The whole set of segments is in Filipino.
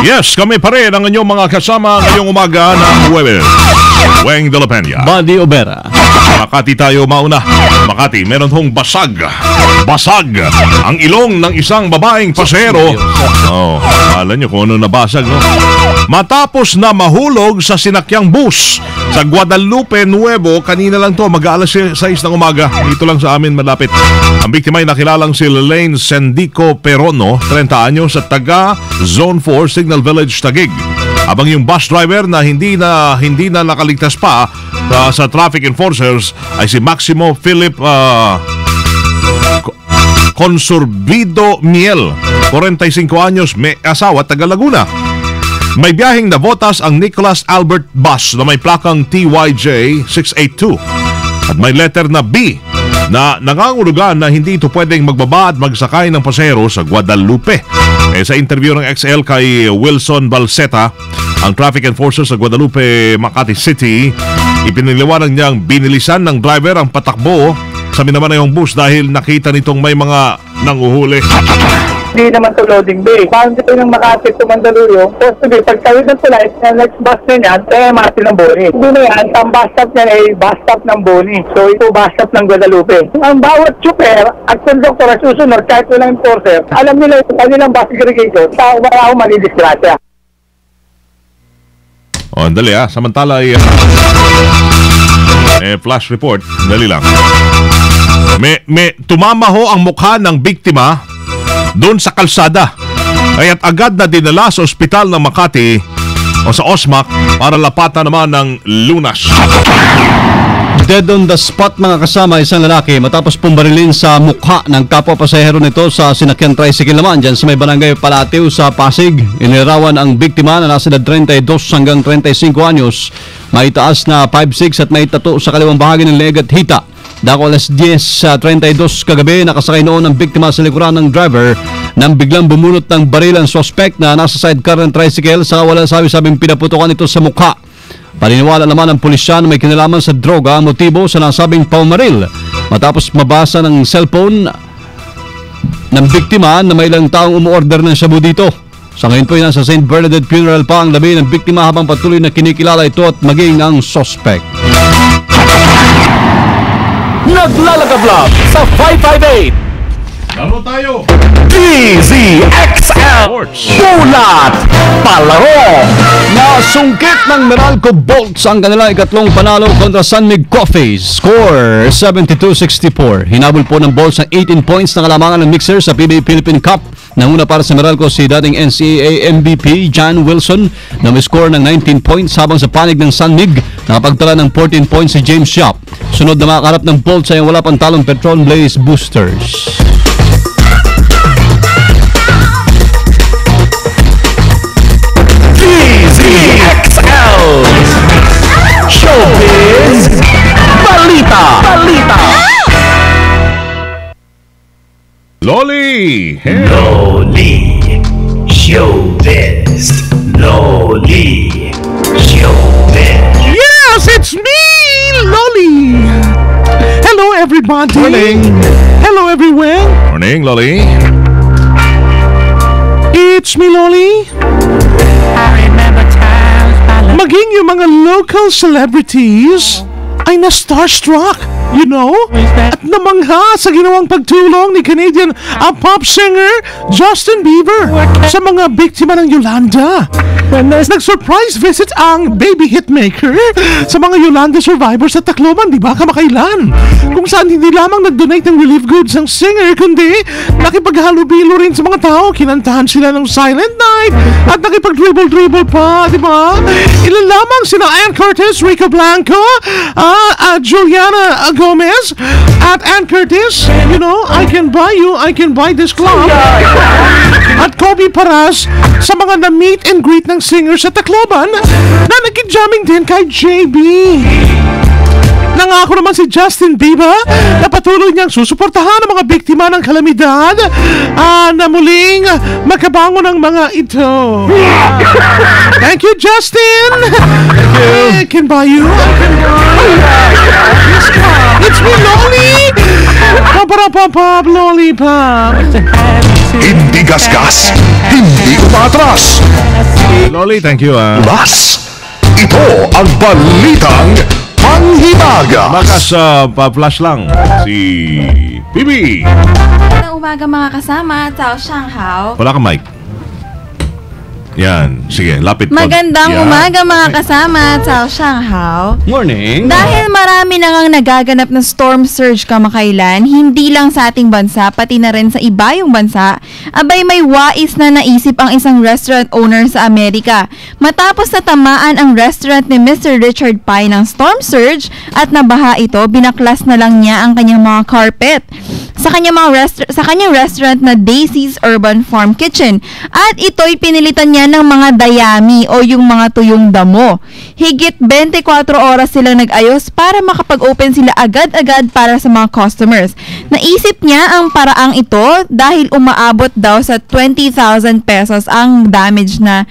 Yes, kami pa rin ang inyong mga kasama ngayong umaga ng Huwebes. Weng de la Peña, Buddy Obera. Makati tayo mauna. Makati, meron hong basag ang ilong ng isang babaeng pasahero. Oh, alam nyo kung ano nabasag, no? Matapos na mahulog sa sinakyang bus sa Guadalupe, Nuevo. Kanina lang to, mag-aalas 6 ng umaga. Dito lang sa amin malapit. Ang biktima ay nakilalang si Lelaine Sendico Perono, 30 anyos, at taga Zone 4 Signal Village, Taguig. Habang yung bus driver na hindi na nakaligtas pa sa traffic enforcers ay si Maximo Philip Consorbido Miel, 45 anyos, may asawa, taga Laguna. May biyaheng nabotas ang Nicholas Albert bus na may plakang TYJ 682 at may letter na B na nangangulugan na hindi ito pwedeng magbaba at magsakay ng pasahero sa Guadalupe. Sa interview ng XL kay Wilson Balseta, ang traffic enforcer sa Guadalupe, Makati City, ipiniliwanag niyang binilisan ng driver ang patakbo sa minamanayong bus dahil nakita nitong may mga nanguhuli. Hindi naman to loading bay. Parang dito ng Makati to Mandaluyong, supposed to be, pagkawid ng tulay, next bus na yan, MRT ng Boni. Hindi na yan, ang bus stop niyan ay bus stop ng Boni. So ito bus stop ng Guadalupe. Ang bawat super at konduktor at susunod, kahit walang enforcer, alam nila yung kanilang bus segregation, sa wala akong malidisgrasya. O, dali samantala ay flash report, dali lang. May tumama ho ang mukha ng biktima doon sa kalsada. Kaya't agad na dinala sa ospital ng Makati o sa OSMAC para lapatan naman ng lunas. Dead on the spot mga kasama, isang lalaki matapos pumbarilin sa mukha ng kapwa pasahero nito sa sinakyan tricycle naman dyan sa may barangay Palatiw sa Pasig. Inilarawan ang biktima na nasa edad 32 hanggang 35 anyos. May taas na 5'6" at may tattoo sa kaliwang bahagi ng leg at hita. Dako alas 10:32 kagabi, nakasakay noon ang biktima sa likuran ng driver nang biglang bumunot ng baril ang suspect na nasa sidecar ng tricycle sa wala sabi-sabing pinaputukan ito sa mukha. Paniniwala naman ng pulisya na may kinalaman sa droga ang motibo sa nasabing pamamaril. Matapos mabasa ng cellphone ng biktima na may ilang taong umuorder ng shabu dito. Sa ngayon po nasa St. Bernadette Funeral pa ang labi ng biktima habang patuloy na kinikilala ito at maging ang suspect. Naglalagablab sa 558. Laro tayo! DZXL Bulat Palaro. Nasungkit ng Meralco Bolts ang kanilang ikatlong panalo kontra San Mig Coffee. Score 72-64. Hinabol po ng Bolts ang 18 points na kalamangan ng Mixer sa PBA Philippine Cup. Nanguna para sa Meralco si dating NCAA MVP John Wilson na may score ng 19 points, habang sa panig ng San Mig nakapagtala ng 14 points si James Shop. Sunod na makakarap ng Bolts ay wala pang talong Petron Blaze Boosters. DZXL Showbiz Balita. Loli! Hey. Loli Showbiz. Loli Showbiz. Yes, it's me, Loli! Hello, everybody! Morning! Hello, everyone! Morning, Loli! It's me, Loli! Maging yung mga local celebrities ay na-starstruck, you know? At namangha sa ginawang pagtulong ni Canadian pop singer Justin Bieber sa mga biktima ng Yolanda. Nag-surprise visit ang baby hitmaker sa mga Yolanda survivors sa Tacloban, di ba, kamakailan? Kung saan hindi lamang nag-donate ng relief goods ang singer, kundi nakipaghalubilo rin sa mga tao. Kinantahan sila ng Silent Night at nakipag-dribble pa, di ba? Ilan lamang sina Ann Curtis, Rico Blanco, Juliana Gomez at Ann Curtis. You know, I can buy this club. At Kobe Paras sa mga na-meet and greet ng singer sa Tacloban na nagki-jamming din kay JB. Nangako naman si Justin Bieber na patuloy niyang susuportahan ang mga biktima ng kalamidad na muling makabangon ng mga ito. Thank you, Justin! I can buy you. It's me, Loli! Pop, Lollipop! Hindi gasgas, hindi umatras. Loli, thank you. Plus, ito ang balitang panghimagas. Bakas pa-flash lang si Bibi. Magandang umaga mga kasama, Cao Shanghao. Wala kang mic. Yan, sige, lapit po. Magandang Yan. umaga mga kasama, Cao Shanghao. Morning. Dahil marami na ngang nagaganap na storm surge kamakailan, hindi lang sa ating bansa, pati na rin sa ibayong bansa, abay may wais na naisip ang isang restaurant owner sa Amerika. Matapos na tamaan ang restaurant ni Mr. Richard Pai ng storm surge at nabaha ito, binaklas na lang niya ang kanyang mga carpet sa kanyang restaurant na Daisy's Urban Farm Kitchen. At ito'y pinilitan niya ng mga dayami o yung mga tuyong damo. Higit 24 oras silang nag-ayos para makapag-open sila agad-agad para sa mga customers. Naisip niya ang paraang ito dahil umaabot daw sa 20,000 pesos ang damage na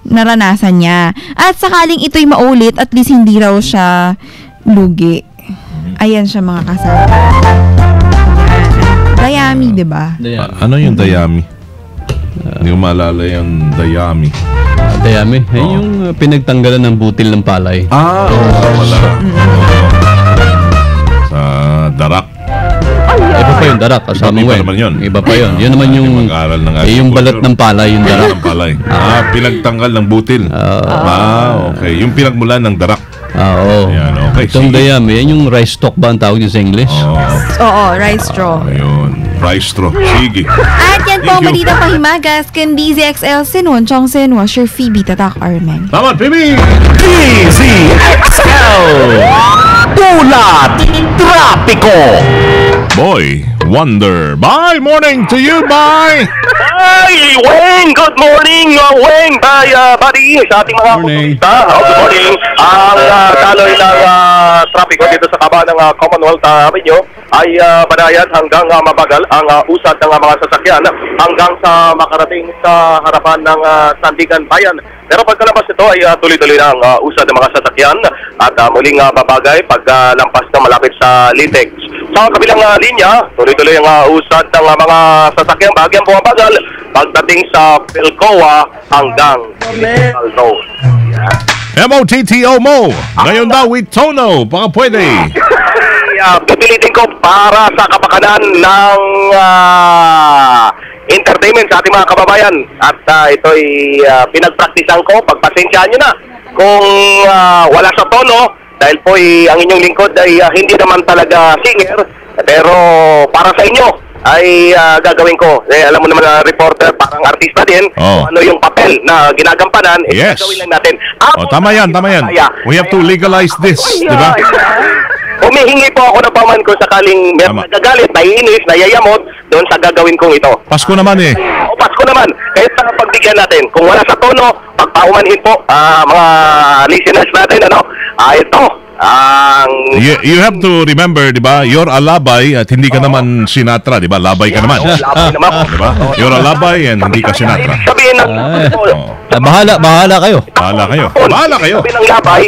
naranasan niya. At sakaling ito'y maulit, at least hindi raw siya lugi. Ayan siya mga kasama. Dayami, di ba? Ano yung dayami? Hindi ko maalala yung dayami. Dayami. Yung pinagtanggalan ng butil ng palay. Wala. Sa darak. Iba pa yung darak. Kasama Iba mo naman yun. Iba pa yun. Yun naman yung Mag-aaral ng yung balat ng palay, yung darak. Ng palay. Pinagtanggal ng butil. Okay. Yung pinagmulan ng darak. Oo. Yan, okay. Itong Sige. dayami, yan yung rice stalk ba ang tawag niya sa English? Oo, rice straw. Ayun. Rice straw. Sige. At yan po ang Thank you. Balita Pahimagas, Candizi XL Sinun, Chong Senwa, Sure Phoebe, Tatak Armen. Tama, Bibi! DZXL. Ulat Trapiko. Boy, Wonder. Bye! Morning to you, bye! Hi, Weng! Good morning, Weng! Bye, buddy! Sa ating mga Morning. motorista. Good morning. Ang daloy ng trapiko dito sa kaba ng Commonwealth Avenue ay banayan hanggang mabagal ang usad ng mga sasakyan hanggang sa makarating sa harapan ng Sandigan Bayan. Pero pagkalabas ito ay tuloy-tuloy na ang usad ng mga sasakyan at muling babagay paglampas na malapit sa Litex. Sa kabilang linya, tuloy-tuloy ang usad ng mga sasakyan bahagyang bumabagal pagdating sa Pilcoa hanggang Central Road. MOTTO mo! Ngayon daw with Tono. Baka pwede. Pipilitin ko para sa kapakanan ng entertainment sa ating mga kababayan. At ito'y pinagpraktisan ko. Pagpasensyaan nyo na kung wala sa tono. Dahil po ang inyong lingkod ay hindi naman talaga singer. Pero para sa inyo ay gagawin ko. Alam mo naman na reporter, parang artista din. Oh. Ano yung papel na ginagampanan, Yes. gagawin lang natin. Tama yan, tama yan. We have to legalize this, di ba? Humihingi po ako ng paman kung sakaling may Tama. nagagalit, naiinis, nayayamot doon sa gagawin kong ito. Pasko naman eh. O Pasko naman, kahit pagbigyan natin, kung wala sa tono, pagpaumanhin po mga listeners natin, ito, You have to remember, di ba? You're a labay at hindi ka naman Sinatra, di ba? Labay ka naman. labay naman. Di ba? You're a labay and hindi ka Sinatra. Sabihin ng Bahala kayo. Bahala kayo. Bahala kayo. Sabihin ng labay,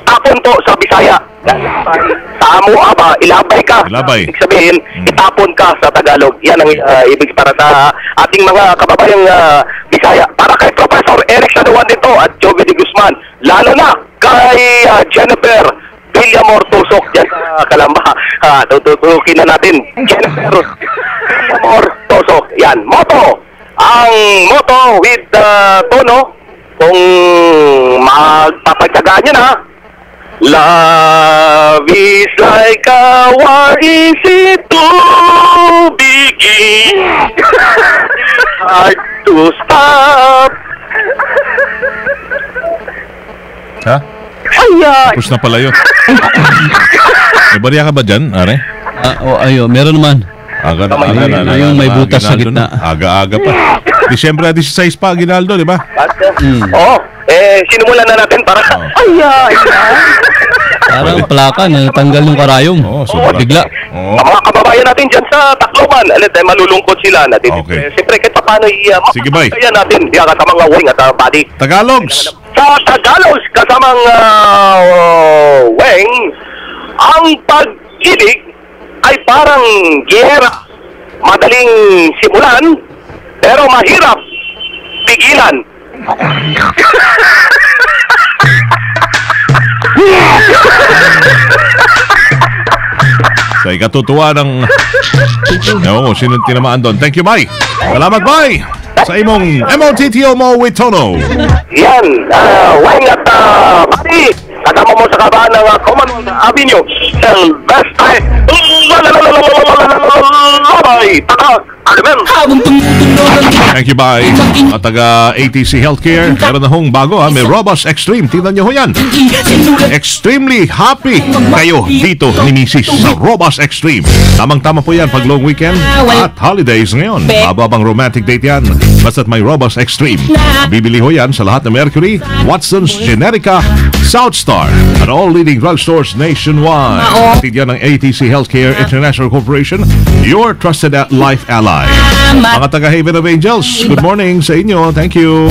tapon to sa Bisaya. Sa amo aba, ilabay ka. Ilabay. Ibig sabihin, itapon ka sa Tagalog. Yan ang ibig para sa ating mga kababayang Bisaya. Para kay Professor Eric Sanuan dito at Joey de Guzman. Lalo na kay Jennifer Villamor Tusok dyan sa Kalamba. Tututukin na natin. Jennifer Villamor Tusok. Yan, moto. Ang moto with tono, kung magpapagtagaan nyo na, love is like a war, easy to begin, hard to stop. Ha? Ayan. Tapos na pala yun. May bariya ka ba dyan, are? Meron naman. Aga Yung may butas sa Ginaldo gitna. na. Aga-aga pa. Disyembre 16 pa, Ginaldo, di ba? Oo, sinumulan na natin para... Ayan. Parang plaka, natanggal yung karayom. Oo, sobra. Bigla. Oo. Ang mga kababayan natin dyan sa Tacloban, malulungkot sila na dito. Okay. Siyempre, kahit paano Sige, bye. kaya natin, diya kasamang wing at body. Tagalogs! Sa Tagalog, kasamang weng, ang pag-ibig ay parang giyera. Madaling simulan, pero mahirap pigilan. Sa ikatutuwa ng... Ewan ko, sino tinamaan doon. Thank you, Mai. Salamat, Mai. Sa imong MOTTO mo with Tono. Yan, Weng at Buddy, kasama mo sa kabahan ng Commonwealth Avenue, Silvestre, Thank you, bye. At taga ATC Healthcare, meron na hong bago ha, may Robust Extreme. Tingnan nyo ho yan. Extremely happy kayo dito ni Mrs. sa Robust Extreme. Tamang-tama po yan pag long weekend at holidays ngayon. Mababang romantic date yan. Basta't may Robust Extreme. Bibili ho yan sa lahat ng Mercury, Watson's, Generica, Southstar, at all leading drugstores nationwide. Hatid yan ng ATC Healthcare International Corporation, your trusted life ally. Mga taga-Haven of Angels, good morning sa inyo. Thank you.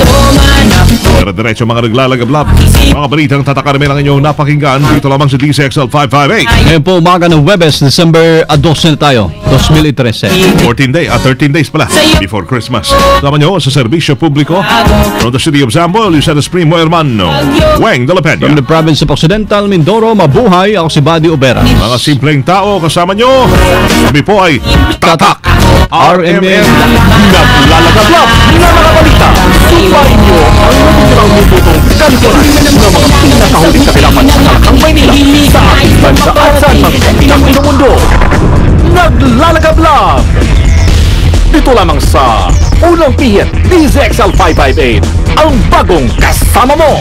Diretso mga naglalagablab. Mga balitang tatakarin ang inyong napakinggan dito lamang sa DCXL 558. Ngayon po umaga ng Webes, December 12 na tayo, 2013. 13 days pala before Christmas. Sama nyo sa serbisyo publiko from the city of Zambol, Lucianas Primo Hermano, Weng de la Peña. From the province of Occidental Mindoro, mabuhay, ako si Buddy Obera. Mga simpleng tao kasama nyo. Kami po ay Tatak RMN. Naglalagablab na mga balita. Subayin nyo ang natuturang nitutong kantoran ng mga pinakahuling kabilaman sa Kalakang Maynila sa ating bansa at sa mga mundo. Naglalagablab dito lamang sa Unang Pihit DZXL 558, ang bagong kasama mo.